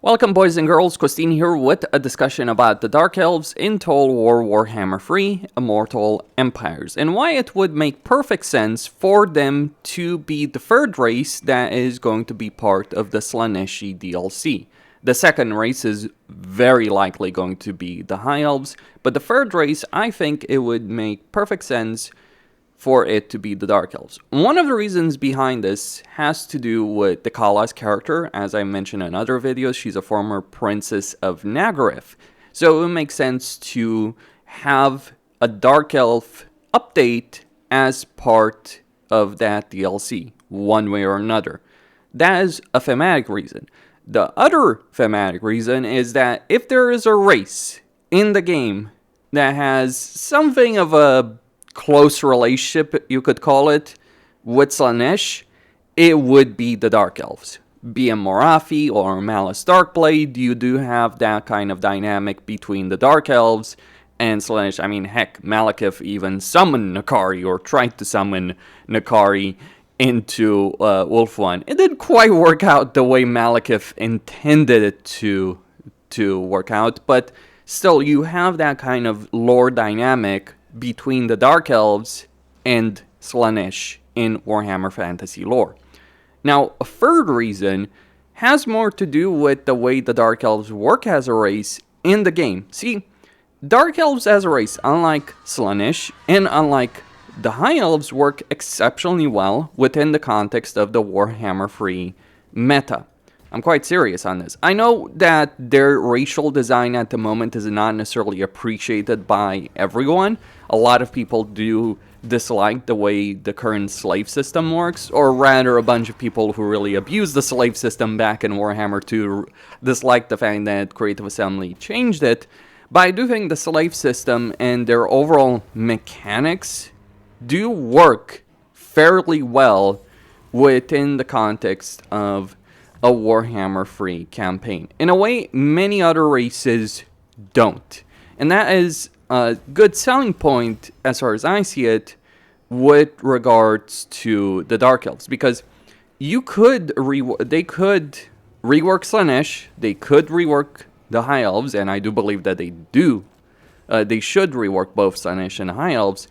Welcome boys and girls, Christine here with a discussion about the Dark Elves in Total War Warhammer 3 Immortal Empires and why it would make perfect sense for them to be the third race that is going to be part of the Slaanesh DLC. The second race is very likely going to be the High Elves, but the third race, I think it would make perfect sense for it to be the Dark Elves. One of the reasons behind this has to do with Decala's character. As I mentioned in other videos, she's a former princess of Nagarath. So it would make sense to have a Dark Elf update as part of that DLC, one way or another. That is a thematic reason. The other thematic reason is that if there is a race in the game that has something of a close relationship, you could call it, with Slaanesh, it would be the Dark Elves. Be it Morathi or Malice Darkblade, you do have that kind of dynamic between the Dark Elves and Slaanesh. I mean, heck, Malekith even summoned Nakari, or tried to summon Nakari into Wolf One. It didn't quite work out the way Malekith intended it to work out, but still, you have that kind of lore dynamic between the Dark Elves and Slaanesh in Warhammer Fantasy lore. Now, a third reason has more to do with the way the Dark Elves work as a race in the game. See, Dark Elves as a race, unlike Slaanesh and unlike the High Elves, work exceptionally well within the context of the Warhammer 3 meta. I'm quite serious on this. I know that their racial design at the moment is not necessarily appreciated by everyone. A lot of people do dislike the way the current slave system works, or rather a bunch of people who really abused the slave system back in Warhammer 2 dislike the fact that Creative Assembly changed it. But I do think the slave system and their overall mechanics do work fairly well within the context of a Warhammer 3 campaign, in a way many other races don't. And that is a good selling point, as far as I see it, with regards to the Dark Elves, because you could they could rework Slaanesh, they could rework the High Elves, and I do believe that they do. They should rework both Slaanesh and the High Elves,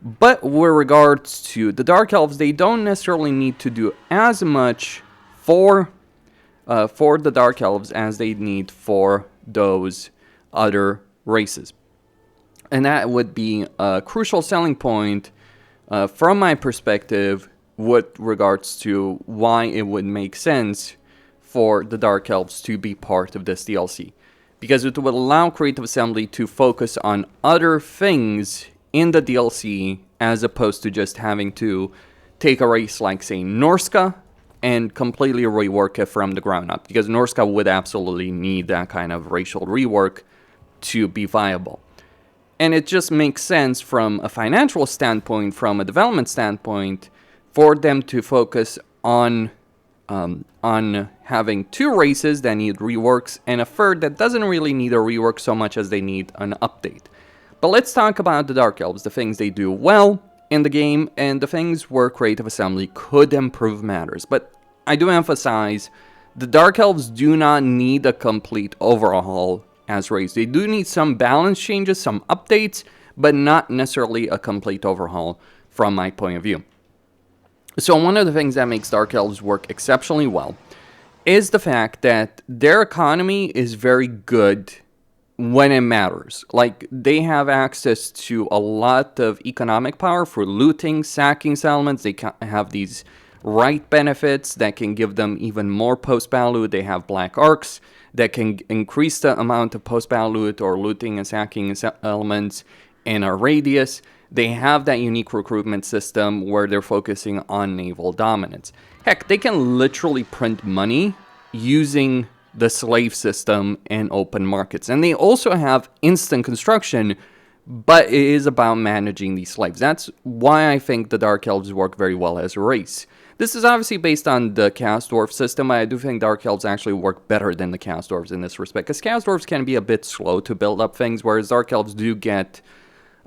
but with regards to the Dark Elves, they don't necessarily need to do as much for the Dark Elves as they need for those other races. And that would be a crucial selling point from my perspective with regards to why it would make sense for the Dark Elves to be part of this DLC. Because it would allow Creative Assembly to focus on other things in the DLC as opposed to just having to take a race like, say, Norska and completely rework it from the ground up, because Norska would absolutely need that kind of racial rework to be viable. And it just makes sense from a financial standpoint, from a development standpoint, for them to focus on having two races that need reworks and a third that doesn't really need a rework so much as they need an update. But let's talk about the Dark Elves, the things they do well in the game, and the things where Creative Assembly could improve matters. But I do emphasize, the Dark Elves do not need a complete overhaul as race. They do need some balance changes, some updates, but not necessarily a complete overhaul from my point of view. So one of the things that makes Dark Elves work exceptionally well is the fact that their economy is very good when it matters. Like, they have access to a lot of economic power for looting, sacking settlements. They have these right benefits that can give them even more post-battle loot. They have black arcs that can increase the amount of post-battle loot or looting and sacking elements in a radius. They have that unique recruitment system where they're focusing on naval dominance. Heck, they can literally print money using the slave system and open markets. And they also have instant construction, but it is about managing these slaves. That's why I think the Dark Elves work very well as a race. This is obviously based on the Chaos Dwarf system. I do think Dark Elves actually work better than the Chaos Dwarves in this respect, because Chaos Dwarves can be a bit slow to build up things, whereas Dark Elves do get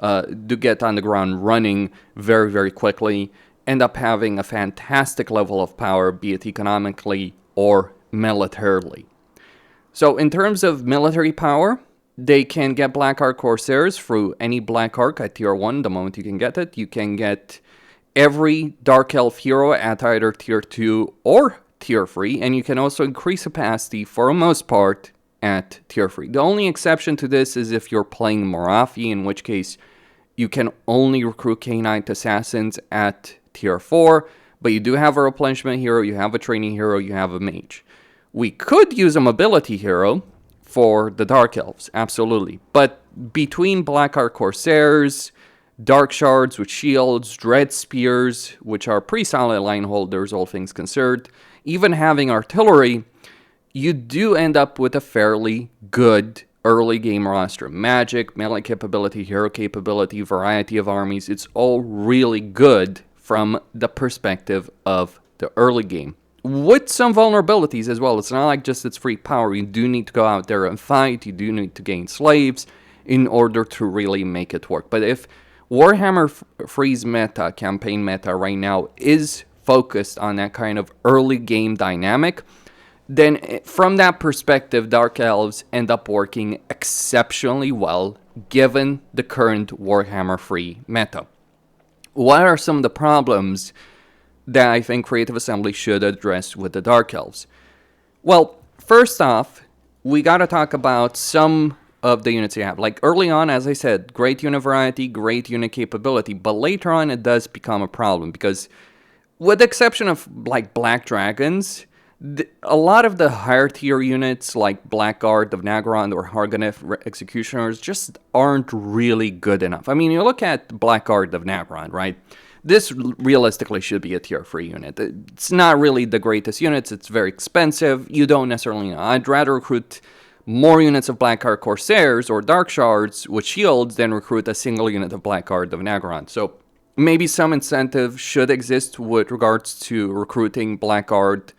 on the ground running very, very quickly, end up having a fantastic level of power, be it economically or militarily. So in terms of military power, they can get Black Ark Corsairs through any Black Ark at tier 1 the moment you can get it. You can get every Dark Elf hero at either tier 2 or tier 3, and you can also increase capacity for the most part at tier 3. The only exception to this is if you're playing Morathi, in which case you can only recruit K-Knight Assassins at tier 4, but you do have a replenishment hero, you have a training hero, you have a mage. We could use a mobility hero for the Dark Elves, absolutely. But between Black Ark Corsairs, Dark Shards with shields, Dread Spears, which are pretty solid line holders, all things considered, even having artillery, you do end up with a fairly good early game roster. Magic, melee capability, hero capability, variety of armies, it's all really good from the perspective of the early game. With some vulnerabilities as well. It's not like just it's free power. You do need to go out there and fight. You do need to gain slaves in order to really make it work. But if Warhammer 3's meta, campaign meta right now, is focused on that kind of early game dynamic, then from that perspective, Dark Elves end up working exceptionally well given the current Warhammer 3 meta. What are some of the problems that I think Creative Assembly should address with the Dark Elves? Well, first off, we gotta talk about some of the units you have. Like early on, as I said, great unit variety, great unit capability, but later on it does become a problem because with the exception of like Black Dragons, a lot of the higher tier units like Blackguard of Nagron or Hargonef Executioners just aren't really good enough. I mean, you look at Blackguard of Nagron, right? This realistically should be a tier 3 unit. It's not really the greatest units. It's very expensive. You don't necessarily know. I'd rather recruit more units of Black Ark Corsairs or Dark Shards with shields than recruit a single unit of Blackguard of Nagron. So maybe some incentive should exist with regards to recruiting Blackguard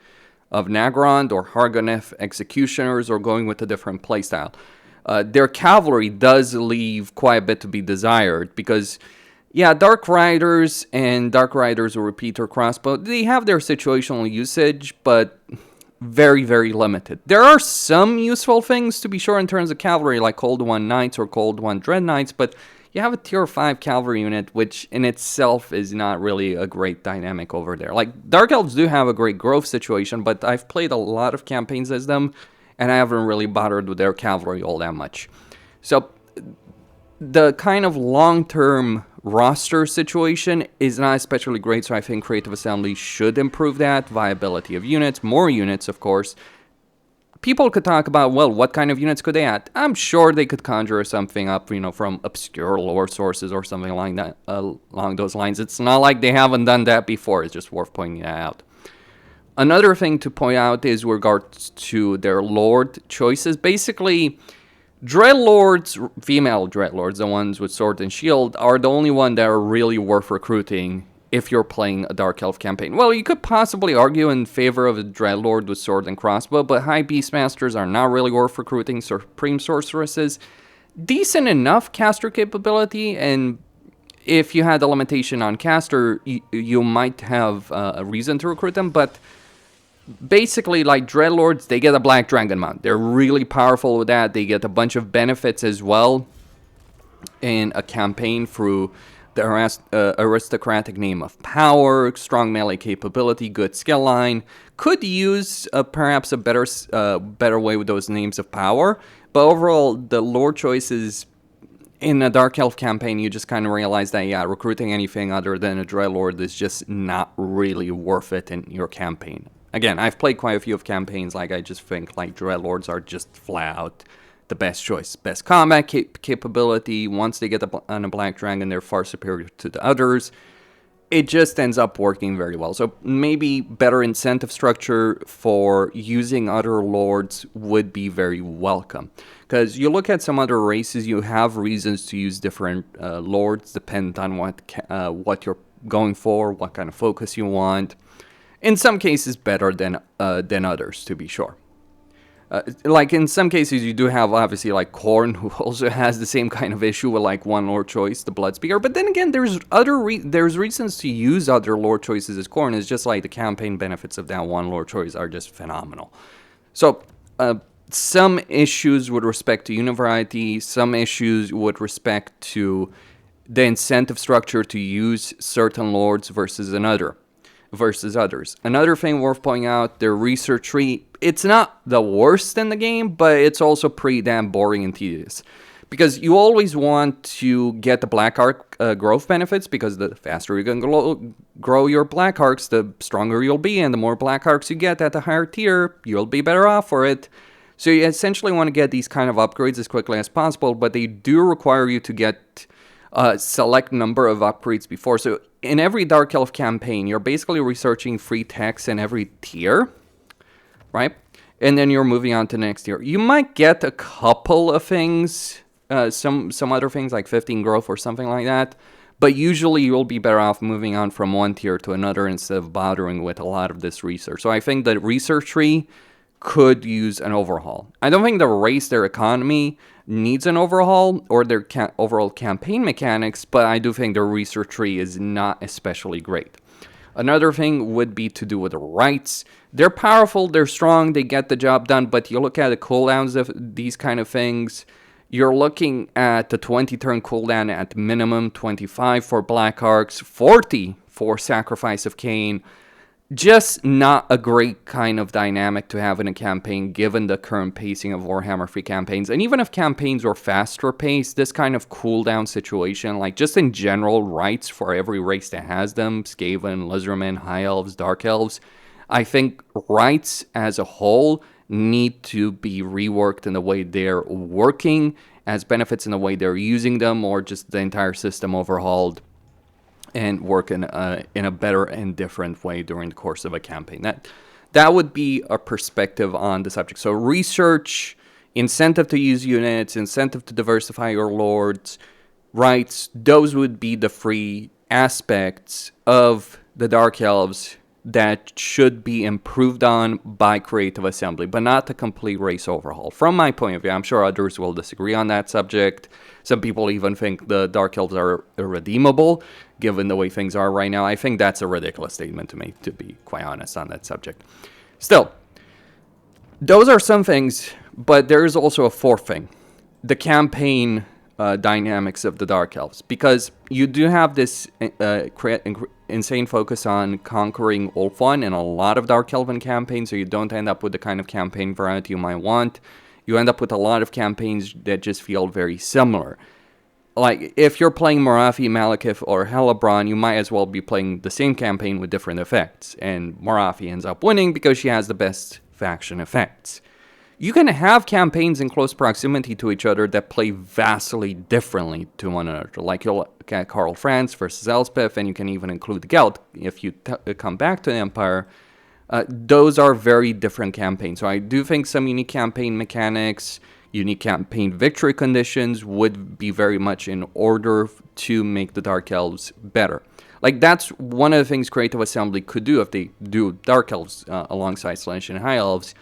of Nagron or Hargonef Executioners or going with a different playstyle. Their cavalry does leave quite a bit to be desired because yeah, Dark Riders and Dark Riders with repeater crossbow, they have their situational usage, but very, very limited. There are some useful things, to be sure, in terms of cavalry, like Cold One Knights or Cold One Dread Knights, but you have a tier 5 cavalry unit, which in itself is not really a great dynamic over there. Like, Dark Elves do have a great growth situation, but I've played a lot of campaigns as them, and I haven't really bothered with their cavalry all that much. So the kind of long-term roster situation is not especially great, so I think Creative Assembly should improve that. Viability of units, more units, of course. People could talk about, well, what kind of units could they add? I'm sure they could conjure something up, you know, from obscure lore sources or something like that, along those lines. It's not like they haven't done that before. It's just worth pointing that out. Another thing to point out is with regards to their lord choices. Basically, Dreadlords, female Dreadlords, the ones with sword and shield, are the only one that are really worth recruiting if you're playing a Dark Elf campaign. Well, you could possibly argue in favor of a Dreadlord with sword and crossbow, but High Beastmasters are not really worth recruiting. Supreme Sorceresses, decent enough caster capability, and if you had a limitation on caster, you might have a reason to recruit them, but basically, like Dreadlords, they get a Black Dragon mount. They're really powerful with that. They get a bunch of benefits as well in a campaign through the aristocratic name of power, strong melee capability, good skill line. Could use perhaps a better way with those names of power, but overall, the lore choices in a Dark Elf campaign, you just kind of realize that, yeah, recruiting anything other than a Dreadlord is just not really worth it in your campaign. Again, I've played quite a few of campaigns, like I just think like Dreadlords are just flat out the best choice. Best combat capability, once they get on a Black Dragon, they're far superior to the others. It just ends up working very well. So maybe better incentive structure for using other lords would be very welcome. Because you look at some other races, you have reasons to use different lords, depending on what you're going for, what kind of focus you want. In some cases, better than others, to be sure. Like in some cases, you do have obviously like Khorne, who also has the same kind of issue with like one lore choice, the Bloodspeaker. But then again, there's reasons to use other lore choices as Khorne. It's just like the campaign benefits of that one lore choice are just phenomenal. So some issues with respect to unit variety, some issues with respect to the incentive structure to use certain lords versus others. Another thing worth pointing out, their research tree, it's not the worst in the game, but it's also pretty damn boring and tedious. Because you always want to get the Black Arc growth benefits, because the faster you can grow your Black Arcs, the stronger you'll be, and the more Black Arcs you get at the higher tier, you'll be better off for it. So you essentially want to get these kind of upgrades as quickly as possible, but they do require you to get a select number of upgrades before. So in every Dark Elf campaign, you're basically researching free techs in every tier, right? And then you're moving on to the next tier. You might get a couple of things, some other things like 15 growth or something like that, but usually you'll be better off moving on from one tier to another instead of bothering with a lot of this research. So I think the research tree could use an overhaul. I don't think the race, their economy, needs an overhaul or their overall campaign mechanics, but I do think their research tree is not especially great. Another thing would be to do with the rites. They're powerful, they're strong, they get the job done, but you look at the cooldowns of these kind of things, you're looking at the 20 turn cooldown at minimum, 25 for Black Arcs, 40 for Sacrifice of Cain. Just not a great kind of dynamic to have in a campaign given the current pacing of Warhammer 3 campaigns. And even if campaigns were faster paced, this kind of cooldown situation, like just in general rites for every race that has them, Skaven, Lizardmen, High Elves, Dark Elves, I think rites as a whole need to be reworked in the way they're working, as benefits in the way they're using them, or just the entire system overhauled and work in a better and different way during the course of a campaign. That would be a perspective on the subject. So research, incentive to use units, incentive to diversify your lords, rights, those would be the three aspects of the Dark Elves that should be improved on by Creative Assembly, but not the complete race overhaul. From my point of view, I'm sure others will disagree on that subject. Some people even think the Dark Elves are irredeemable, given the way things are right now. I think that's a ridiculous statement to make, to be quite honest on that subject. Still, those are some things, but there is also a fourth thing. The campaign dynamics of the Dark Elves, because you do have this insane focus on conquering Ulthuan in a lot of Dark Elven campaigns, so you don't end up with the kind of campaign variety you might want. You end up with a lot of campaigns that just feel very similar. Like, if you're playing Morathi, Malekith, or Hellebrand, you might as well be playing the same campaign with different effects, and Morathi ends up winning because she has the best faction effects. You can have campaigns in close proximity to each other that play vastly differently to one another. Like you'll look at Karl Franz versus Elspeth, and you can even include Gelt if you come back to the Empire. Those are very different campaigns. So I do think some unique campaign mechanics, unique campaign victory conditions would be very much in order to make the Dark Elves better. Like, that's one of the things Creative Assembly could do if they do Dark Elves alongside Slaanesh and High Elves.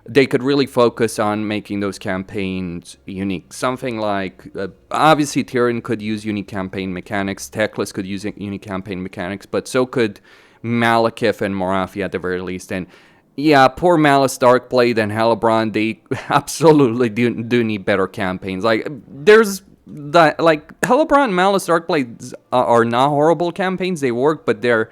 They could really focus on making those campaigns unique. Something like, obviously Tyrion could use unique campaign mechanics, Teclis could use unique campaign mechanics, but so could Malekith and Morathi at the very least. And yeah, poor Malice Darkblade and Hellebrand, they absolutely do need better campaigns. Like, there's that, like, Hellebrand and Malice Darkblade are not horrible campaigns, they work, but they're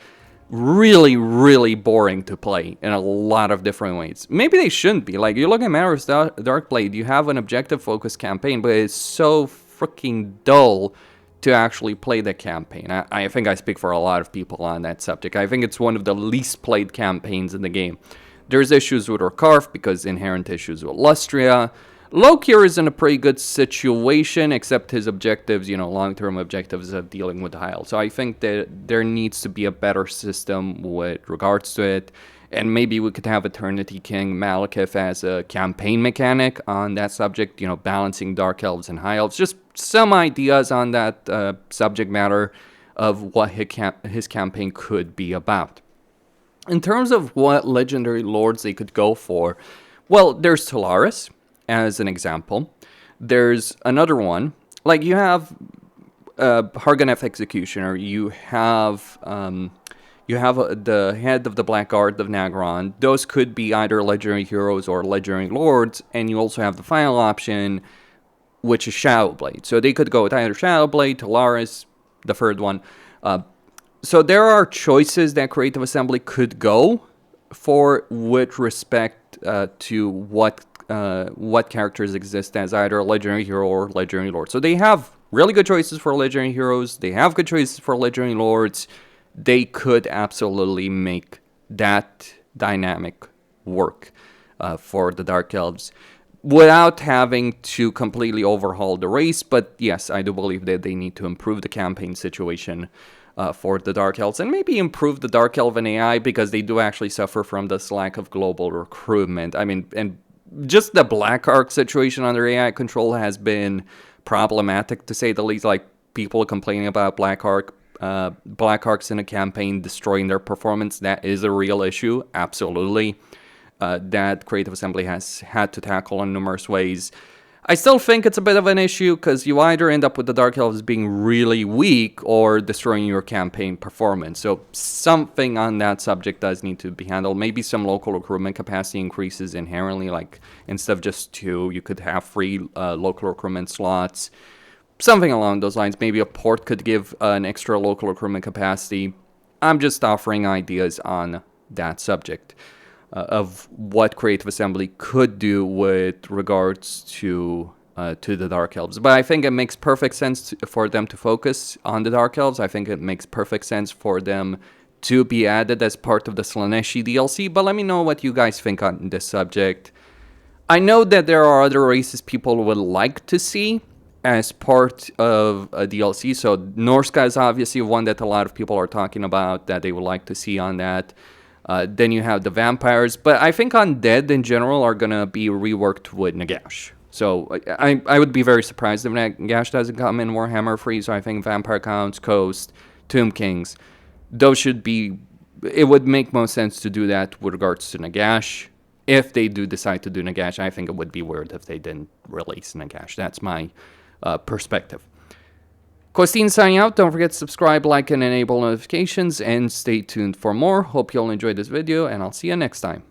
really, really boring to play in a lot of different ways. Maybe they shouldn't be. Like, you look at Malice Darkblade, you have an objective-focused campaign, but it's so freaking dull to actually play the campaign. I think I speak for a lot of people on that subject. I think it's one of the least played campaigns in the game. There's issues with Urkarth because inherent issues with Lustria. Lokir is in a pretty good situation, except his objectives, long-term objectives of dealing with the High Elves. So I think that there needs to be a better system with regards to it. And maybe we could have Eternity King Malekith as a campaign mechanic on that subject, balancing Dark Elves and High Elves. Just some ideas on that subject matter of what his campaign could be about. In terms of what legendary lords they could go for, well, there's Talaris as an example. There's another one, like you have Harganeth Executioner, you have You have the head of the Black Guard of Nagron. Those could be either legendary heroes or legendary lords, and you also have the final option, which is Shadowblade. So they could go with either Shadowblade, Talaris, the third one. So there are choices that Creative Assembly could go for with respect to what characters exist as either a legendary hero or legendary lord. So they have really good choices for legendary heroes. They have good choices for legendary lords. They could absolutely make that dynamic work for the Dark Elves without having to completely overhaul the race. But yes, I do believe that they need to improve the campaign situation for the Dark Elves, and maybe improve the Dark Elven AI, because they do actually suffer from this lack of global recruitment. I mean, and just the Black Ark situation under AI control has been problematic, to say the least. Like, people complaining about Black Arks in a campaign destroying their performance. That is a real issue, absolutely, that Creative Assembly has had to tackle in numerous ways. I still think it's a bit of an issue, because you either end up with the Dark Elves being really weak or destroying your campaign performance. So something on that subject does need to be handled. Maybe some local recruitment capacity increases inherently, like instead of just 2, you could have 3 local recruitment slots. Something along those lines. Maybe a port could give an extra local recruitment capacity. I'm just offering ideas on that subject of what Creative Assembly could do with regards to the Dark Elves. But I think it makes perfect sense for them to focus on the Dark Elves. I think it makes perfect sense for them to be added as part of the Slaanesh DLC. But let me know what you guys think on this subject. I know that there are other races people would like to see as part of a DLC. So Norska is obviously one that a lot of people are talking about that they would like to see on that. Then you have the vampires, but I think undead in general are gonna be reworked with Nagash. So I would be very surprised if Nagash doesn't come in Warhammer 3. So I think Vampire Counts, Coast, Tomb Kings, those should be. It would make most sense to do that with regards to Nagash. If they do decide to do Nagash, I think it would be weird if they didn't release Nagash. That's my perspective. Costin signing out. Don't forget to subscribe, like, and enable notifications, and stay tuned for more. Hope you all enjoyed this video, and I'll see you next time.